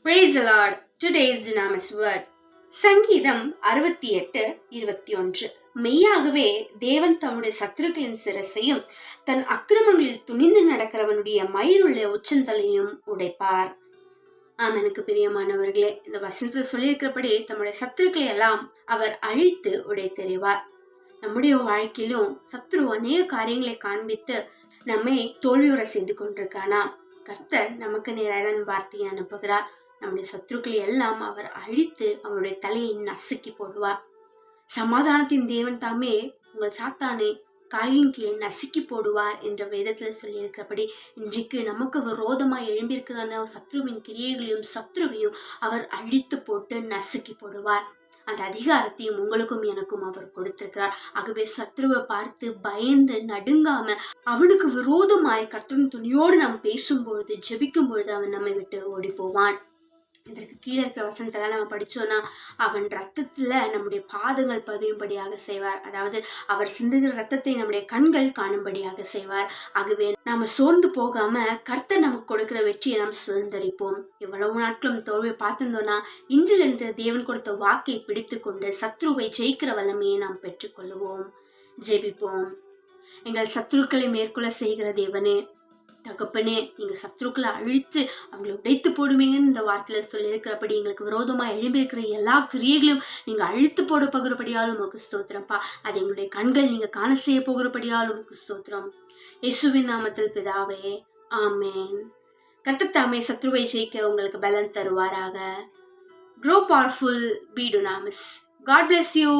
Praise the Lord. Today's dynamis word. சங்கீதம் 68:21. மெய்யாகவே தேவன் தம்முடைய சத்துருக்களின் சிரசையும் தன் அக்கிரமங்களில் துணிந்து நடக்கிறவனுடைய மயிருள்ள உச்சந்தலையும் உடைப்பார். எனக்கு பிரியமானவர்களே, இந்த வசனத்துல சொல்லியிருக்கிறபடி தம்முடைய சத்துருக்களை எல்லாம் அவர் அழித்து உடைத்தெறிவார். நம்முடைய வாழ்க்கையிலும் சத்துரு அநேக காரியங்களை காண்பித்து நம்மை தோல்வியுற செய்து கொண்டிருக்கானா, கர்த்தர் நமக்கு நேரான வார்த்தையை அனுப்புகிறார். நம்முடைய சத்துருக்களை எல்லாம் அவர் அழித்து அவருடைய தலையை நசுக்கி போடுவார். சமாதானத்தின் தேவன் தாமே உங்கள் சாத்தானை காலின் கீழே நசுக்கி போடுவார் என்ற வேதத்துல சொல்லி இருக்கிறபடி இன்றைக்கு நமக்கு விரோதமாய் எழும்பியிருக்கிறதான சத்ருவின் கிரியைகளையும் சத்ருவையும் அவர் அழித்து போட்டு நசுக்கி போடுவார். அந்த அதிகாரத்தையும் உங்களுக்கும் எனக்கும் அவர் கொடுத்திருக்கிறார். ஆகவே சத்ருவை பார்த்து பயந்து நடுங்காம அவனுக்கு விரோதமாய் கர்த்தரின் துணியோடு நாம் பேசும்பொழுது ஜெபிக்கும் பொழுது அவன் நம்மை விட்டு ஓடி போவான். இதற்கு கீழே இருக்கிற வசனத்தெல்லாம் நம்ம படிச்சோம்னா, அவன் ரத்தத்துல நம்முடைய பாதங்கள் பதியும்படியாக செய்வார். அதாவது அவர் சிந்துகிற ரத்தத்தை நம்முடைய கண்கள் காணும்படியாக செய்வார். ஆகவே நாம சோர்ந்து போகாம கர்த்தர் நமக்கு கொடுக்கிற வெற்றியை நாம் சுதந்திரிப்போம். இவ்வளவு நாட்களும் தோல்வியை பார்த்திருந்தோம்னா, இன்றிலிருந்து தேவன் கொடுத்த வாக்கை பிடித்து கொண்டு சத்ருவை ஜெயிக்கிற வல்லமையை நாம் பெற்றுக்கொள்ளுவோம். ஜெபிப்போம். எங்கள் சத்ருக்களை மேற்கொள்ள செய்கிற தேவனே, தகப்பனே, நீங்க சத்ருக்களை அழித்து அவங்களை உடைத்து போடுவீங்கன்னு இந்த வார்த்தையில சொல்லி இருக்கிறபடி எங்களுக்கு விரோதமா எழும்பியிருக்கிற எல்லா கிரியைகளையும் நீங்க அழித்து போட போகிறபடியாலும் உமக்கு ஸ்தோத்திரம்ப்பா. அது எங்களுடைய கண்கள் நீங்க காண செய்ய போகிறபடியாலும் உமக்கு ஸ்தோத்திரம். இயேசுவின் நாமத்தில் பிதாவே, ஆமேன். கர்த்தர் தாமே சத்ருவை ஜெயிக்க உங்களுக்கு பலன் தருவாராக. Grow powerful, be dunamis. God bless you.